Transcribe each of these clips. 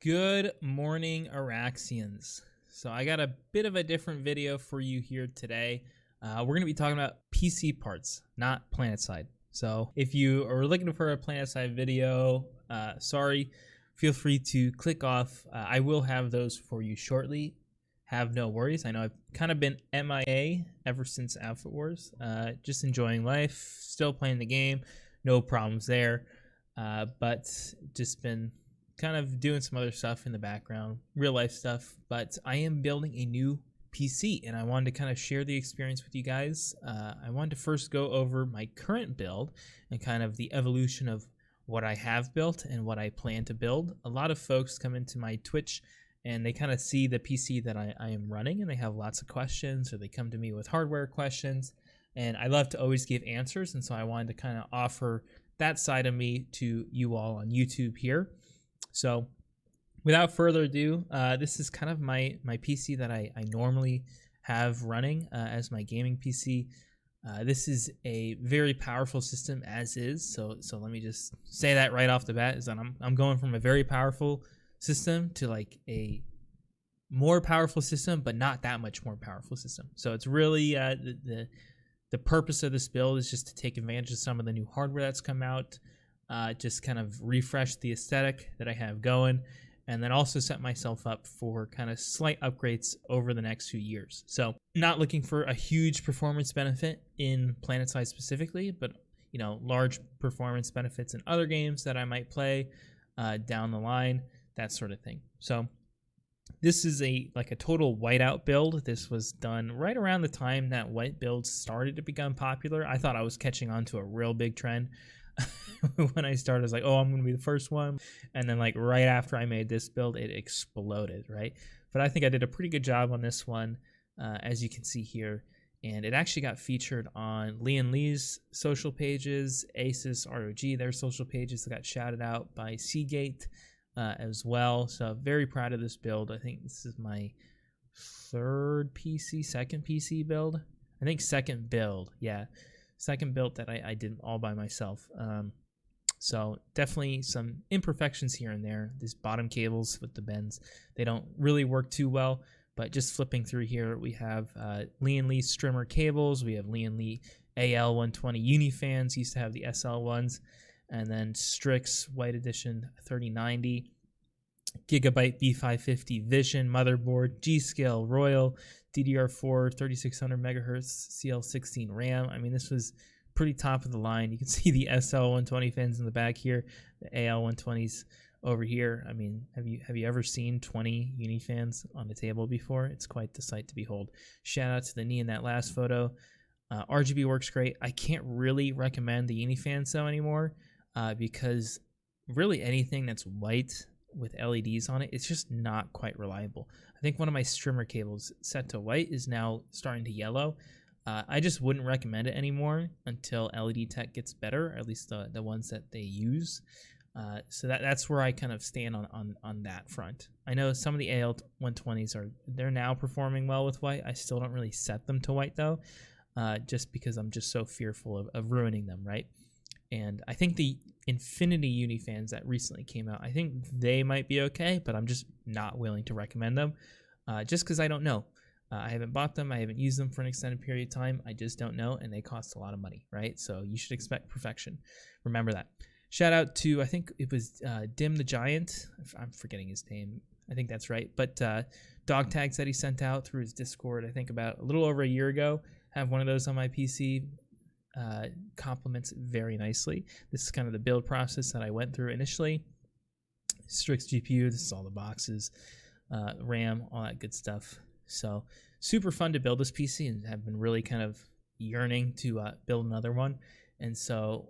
Good morning, Araxians. So I got a bit of a different video for you here today. We're going to be talking about PC parts, not Planetside. So if you are looking for a Planetside video, sorry, feel free to click off. I will have those for you shortly. Have no worries. I know I've kind of been MIA ever since Alpha Wars. Just enjoying life, still playing the game, no problems there. But just been kind of doing some other stuff in the background, real life stuff, but I am building a new PC and I wanted to kind of share the experience with you guys. I wanted to first go over my current build and kind of the evolution of what I have built and what I plan to build. A lot of folks come into my Twitch and they kind of see the PC that I am running and they have lots of questions, or they come to me with hardware questions, and I love to always give answers, and so I wanted to kind of offer that side of me to you all on YouTube here. So without further ado, this is kind of my PC that I normally have running as my gaming PC. This is a very powerful system as is. So let me just say that right off the bat, is that I'm going from a very powerful system to like a more powerful system, but not that much more powerful system. So it's really the purpose of this build is just to take advantage of some of the new hardware that's come out. Just kind of refresh the aesthetic that I have going, and then also set myself up for kind of slight upgrades over the next few years. So not looking for a huge performance benefit in Planetside specifically, but you know, large performance benefits in other games that I might play down the line, that sort of thing. So this is a total whiteout build. This was done right around the time that white builds started to become popular. I thought I was catching on to a real big trend. When I started, I was like, oh, I'm gonna be the first one, and then like right after I made this build, it exploded, right? But I think I did a pretty good job on this one, as you can see here, and it actually got featured on Lee's social pages, Asus ROG, their social pages, got shouted out by Seagate as well. So very proud of this build. I think this is my second PC build. I think second build, yeah. Second build that I did all by myself. So definitely some imperfections here and there. These bottom cables with the bends, they don't really work too well, but just flipping through here, we have Lee strimmer cables, we have Lee AL120 uni fans, used to have the SL ones, and then Strix White Edition 3090, Gigabyte B550 Vision motherboard, G-Scale Royal, DDR4 3600 megahertz CL16 RAM. I mean, this was pretty top of the line. You can see the SL120 fans in the back here, the AL120s over here. I mean, have you ever seen 20 uni fans on the table before? It's quite the sight to behold. Shout out to the knee in that last photo. RGB works great. I can't really recommend the uni fans though anymore, because really anything that's white with LEDs on it, it's just not quite reliable. I think one of my strimmer cables set to white is now starting to yellow. I just wouldn't recommend it anymore until LED tech gets better, or at least the ones that they use. So that's where I kind of stand on that front. I know some of the AL120s they're now performing well with white. I still don't really set them to white though, just because I'm just so fearful of ruining them, right? And I think the Infinity uni fans that recently came out, I think they might be okay, but I'm just not willing to recommend them, just because I don't know. I haven't bought them, I haven't used them for an extended period of time, I just don't know, and they cost a lot of money, right? So you should expect perfection. Remember that. Shout out to, I think it was Dim the Giant, I'm forgetting his name, I think that's right, but dog tags that he sent out through his Discord, I think about a little over a year ago. I have one of those on my PC. Complements it very nicely. This is kind of the build process that I went through initially. Strix GPU, this is all the boxes, RAM, all that good stuff. So super fun to build this PC, and have been really kind of yearning to build another one. And so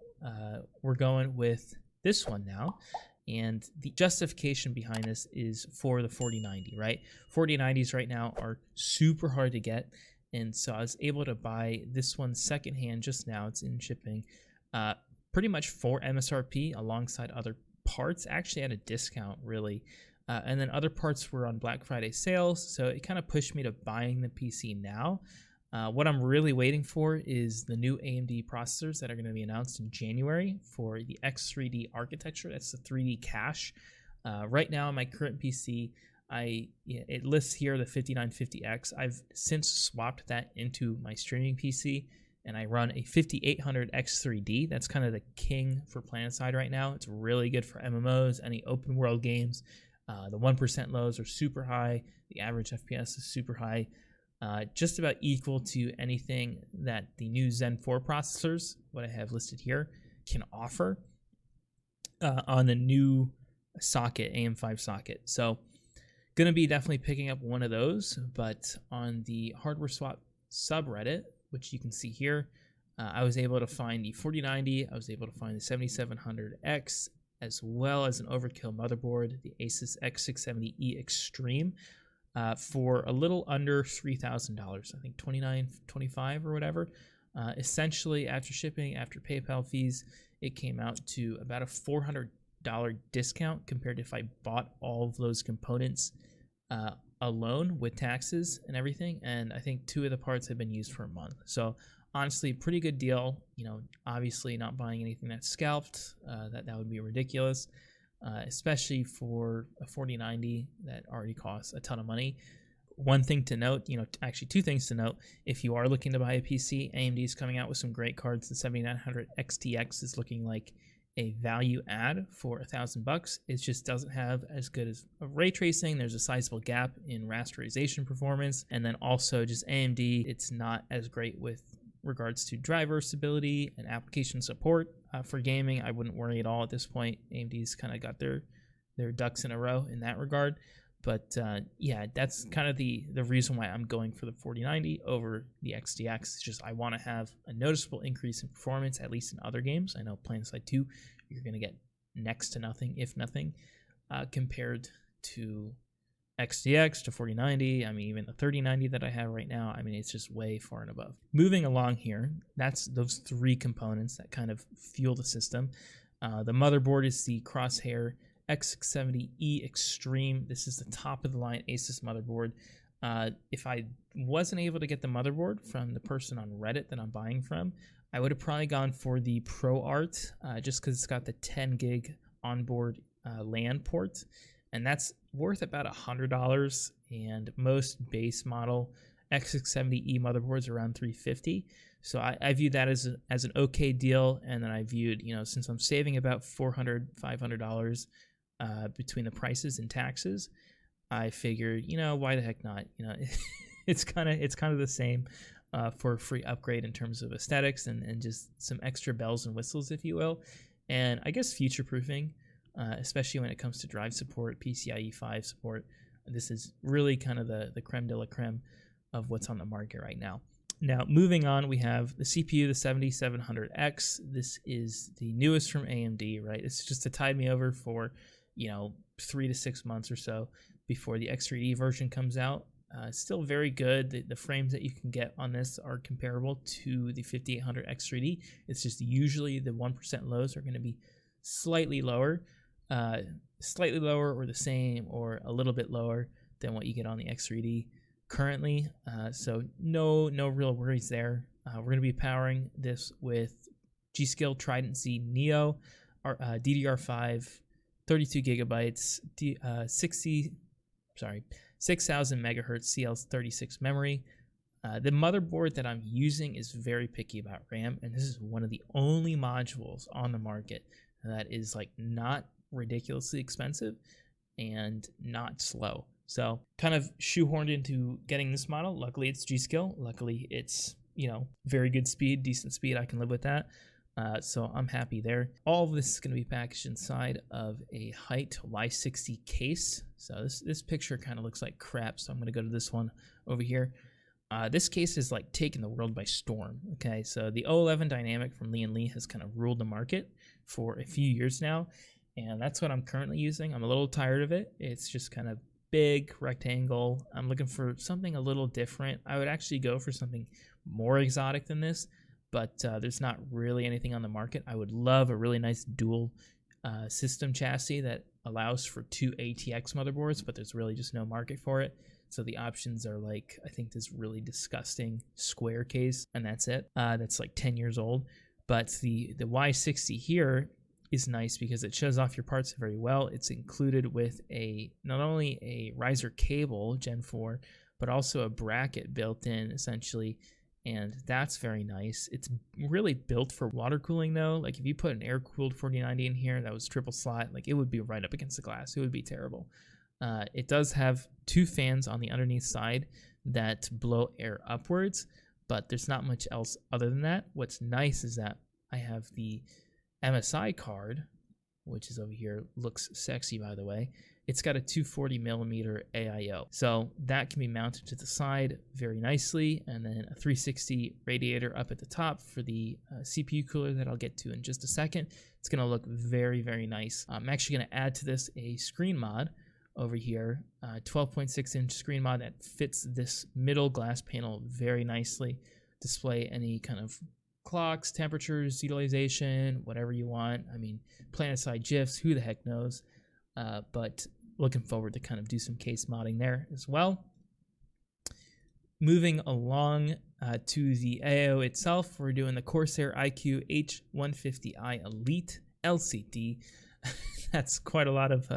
we're going with this one now. And the justification behind this is for the 4090, right? 4090s right now are super hard to get. And so I was able to buy this one secondhand just now. It's in shipping, pretty much for MSRP alongside other parts, actually at a discount, really. And then other parts were on Black Friday sales, so it kind of pushed me to buying the PC now. What I'm really waiting for is the new AMD processors that are going to be announced in January for the X3D architecture. That's the 3D cache Right now on my current PC, it lists here the 5950X. I've since swapped that into my streaming PC, and I run a 5800X3D. That's kind of the king for Planetside right now. It's really good for MMOs, any open world games. The 1% lows are super high. The average FPS is super high. Just about equal to anything that the new Zen 4 processors, what I have listed here, can offer on the new socket, AM5 socket. So going to be definitely picking up one of those, but on the hardware swap subreddit, which you can see here, I was able to find the 4090, I was able to find the 7700X, as well as an overkill motherboard, the Asus X670E Extreme, for a little under $3,000, I think $29.25 or whatever. Essentially, after shipping, after PayPal fees, it came out to about a $400 discount compared to if I bought all of those components alone with taxes and everything. And I think 2 of the parts have been used for a month. So honestly, pretty good deal. You know, obviously not buying anything that's scalped. That would be ridiculous, especially for a 4090 that already costs a ton of money. One thing to note, actually 2 things to note. If you are looking to buy a PC, AMD is coming out with some great cards. The 7900 XTX is looking like a value add for $1,000. It just doesn't have as good as ray tracing. There's a sizable gap in rasterization performance, and then also just AMD, it's not as great with regards to driver stability and application support. For gaming, I wouldn't worry at all at this point. AMD's kind of got their ducks in a row in that regard. But yeah, that's kind of the reason why I'm going for the 4090 over the XTX. It's just I want to have a noticeable increase in performance, at least in other games. I know Planetside 2, you're going to get next to nothing, if nothing, compared to XTX, to 4090. I mean, even the 3090 that I have right now, I mean, it's just way far and above. Moving along here, that's those 3 components that kind of fuel the system. The motherboard is the Crosshair X670E Extreme. This is the top of the line Asus motherboard. If I wasn't able to get the motherboard from the person on Reddit that I'm buying from, I would have probably gone for the ProArt, just because it's got the 10 gig onboard LAN port, and that's worth about $100. And most base model X670E motherboards around $350. So I view that as an okay deal. And then I viewed, since I'm saving about $400, $500 between the prices and taxes, I figured, why the heck not? It's kind of the same for a free upgrade in terms of aesthetics and just some extra bells and whistles, if you will. And I guess future proofing, especially when it comes to drive support, PCIe 5 support. This is really kind of the creme de la creme of what's on the market right now. Now, moving on, we have the CPU, the 7700X. This is the newest from AMD, right? It's just to tide me over for, 3 to 6 months or so before the X3D version comes out. Still very good. The frames that you can get on this are comparable to the 5800 X3D. It's just usually the 1% lows are going to be slightly lower or the same or a little bit lower than what you get on the X3D currently. So no real worries there. We're going to be powering this with G.Skill Trident Z Neo, DDR5, 32 gigabytes, 6,000 megahertz CL36 memory. The motherboard that I'm using is very picky about RAM, and this is one of the only modules on the market that is like not ridiculously expensive and not slow. So kind of shoehorned into getting this model. Luckily it's G.Skill. Luckily it's, very good speed, decent speed. I can live with that. So I'm happy there. All of this is going to be packaged inside of a Height Y60 case. So this picture kind of looks like crap. So I'm going to go to this one over here. This case is like taking the world by storm. Okay, so the 011 Dynamic from Lee & Lee has kind of ruled the market for a few years now, and that's what I'm currently using. I'm a little tired of it. It's just kind of big, rectangle. I'm looking for something a little different. I would actually go for something more exotic than this, but there's not really anything on the market. I would love a really nice dual system chassis that allows for 2 ATX motherboards, but there's really just no market for it. So the options are like, I think this really disgusting square case, and that's it. That's like 10 years old. But the Y60 here is nice because it shows off your parts very well. It's included with not only a riser cable Gen 4, but also a bracket built in essentially, and that's very nice. It's really built for water cooling though. Like if you put an air-cooled 4090 in here that was triple slot, like it would be right up against the glass. It would be terrible. It does have 2 fans on the underneath side that blow air upwards, but there's not much else other than that. What's nice is that I have the MSI card, which is over here, looks sexy by the way. It's got a 240mm AIO, so that can be mounted to the side very nicely, and then a 360 radiator up at the top for the CPU cooler that I'll get to in just a second. It's going to look very, very nice. I'm actually going to add to this a screen mod over here, 12.6 inch screen mod that fits this middle glass panel very nicely. Display any kind of clocks, temperatures, utilization, whatever you want. I mean, Planetside GIFs, who the heck knows? But looking forward to kind of do some case modding there as well. Moving along to the AIO itself, we're doing the Corsair iQ H150i Elite LCD. That's quite a lot of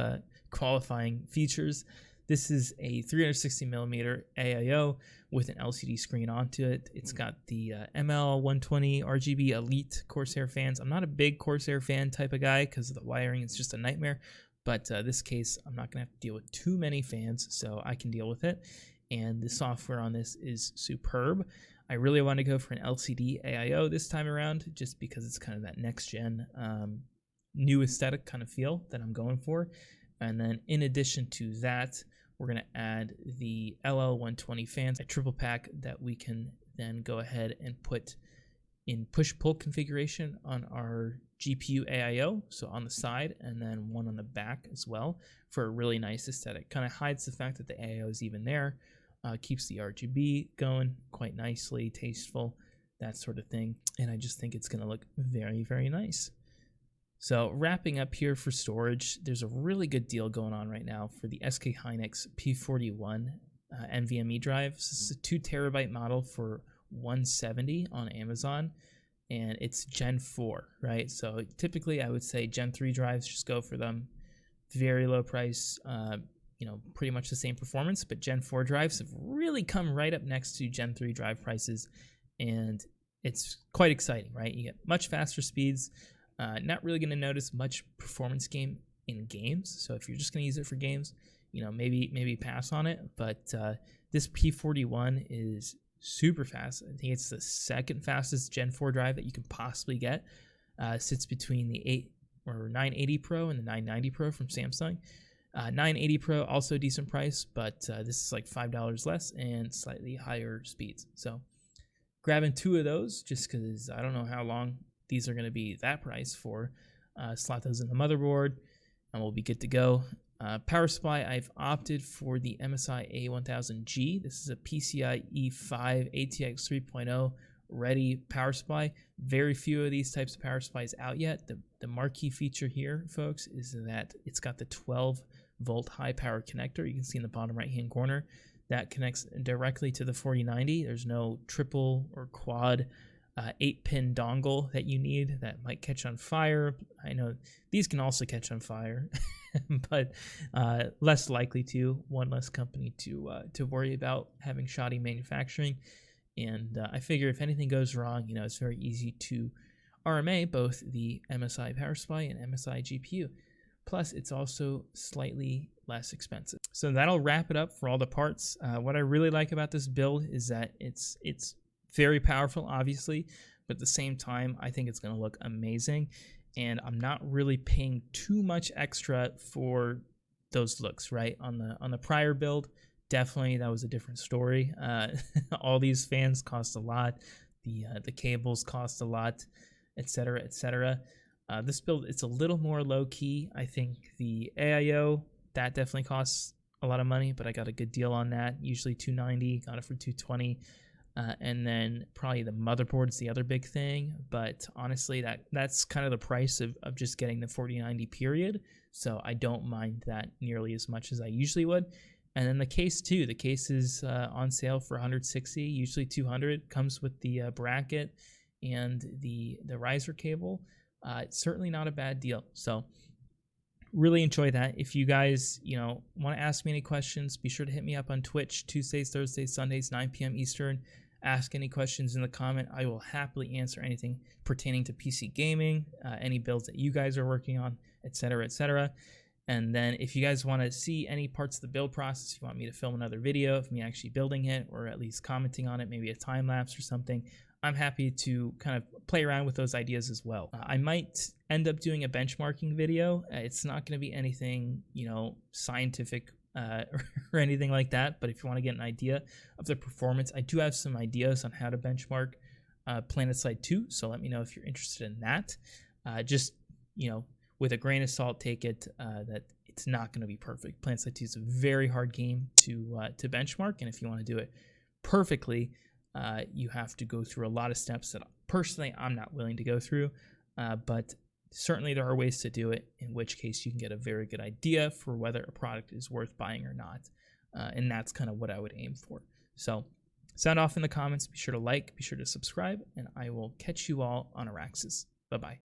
qualifying features. This is a 360mm AIO with an LCD screen onto it. It's got the ML120 RGB Elite Corsair fans. I'm not a big Corsair fan type of guy because the wiring is just a nightmare, but this case I'm not going to have to deal with too many fans, so I can deal with it. And the software on this is superb. I really want to go for an LCD AIO this time around just because it's kind of that next gen new aesthetic kind of feel that I'm going for. And then in addition to that, we're going to add the LL120 fans, a triple pack that we can then go ahead and put in push-pull configuration on our GPU AIO, so on the side, and then one on the back as well for a really nice aesthetic. Kind of hides the fact that the AIO is even there, keeps the RGB going quite nicely, tasteful, that sort of thing. And I just think it's going to look very, very nice. So wrapping up here for storage, there's a really good deal going on right now for the SK Hynix P41 NVMe drive. This is a 2 terabyte model for $170 on Amazon, and it's Gen 4, right? So typically I would say Gen 3 drives, just go for them. Very low price, you know, pretty much the same performance, but Gen 4 drives have really come right up next to Gen 3 drive prices, and it's quite exciting, right? You get much faster speeds. Not really going to notice much performance gain in games. So if you're just going to use it for games, you know, maybe pass on it. But this P41 is super fast. I think it's the second fastest Gen 4 drive that you can possibly get. Sits between the 980 Pro and the 990 Pro from Samsung. 980 Pro also decent price, but this is like $5 less and slightly higher speeds. So grabbing 2 of those just because I don't know how long these are going to be that price for. Slot those in the motherboard and we'll be good to go. Power supply, I've opted for the MSI A1000G. This is a PCIe 5 ATX 3.0 ready power supply. Very few of these types of power supplies out yet. The marquee feature here, folks, is that it's got the 12 volt high power connector. You can see in the bottom right hand corner that connects directly to the 4090. There's no triple or quad 8-pin dongle that you need that might catch on fire. I know these can also catch on fire, but less likely to. One less company to worry about having shoddy manufacturing. And I figure if anything goes wrong, you know, it's very easy to RMA both the MSI power supply and MSI GPU. Plus, it's also slightly less expensive. So that'll wrap it up for all the parts. What I really like about this build is that it's very powerful, obviously, but at the same time, I think it's going to look amazing, and I'm not really paying too much extra for those looks, right? On the prior build, definitely that was a different story. All these fans cost a lot, the cables cost a lot, etc., etc. This build, it's a little more low key. I think the AIO, that definitely costs a lot of money, but I got a good deal on that. Usually $290, got it for $220. And then probably the motherboard is the other big thing, but honestly, that's kind of the price of just getting the 4090 period, so I don't mind that nearly as much as I usually would. And then the case too, the case is on sale for $160, usually $200, comes with the bracket and the riser cable. It's certainly not a bad deal. So really enjoy that. If you guys, want to ask me any questions, be sure to hit me up on Twitch Tuesdays, Thursdays, Sundays, 9 p.m. Eastern. Ask any questions in the comment. I will happily answer anything pertaining to PC gaming, any builds that you guys are working on, etc., etc. And then if you guys want to see any parts of the build process, if you want me to film another video of me actually building it, or at least commenting on it, maybe a time lapse or something, I'm happy to kind of play around with those ideas as well. I might end up doing a benchmarking video. It's not going to be anything, scientific or anything like that. But if you want to get an idea of the performance, I do have some ideas on how to benchmark Planetside 2. So let me know if you're interested in that. Just, with a grain of salt, take it that it's not going to be perfect. Planetside 2 is a very hard game to benchmark, and if you want to do it perfectly, you have to go through a lot of steps that personally I'm not willing to go through, but certainly there are ways to do it, in which case you can get a very good idea for whether a product is worth buying or not, and that's kind of what I would aim for. So sound off in the comments, be sure to like, be sure to subscribe, and I will catch you all on Araxis. Bye-bye.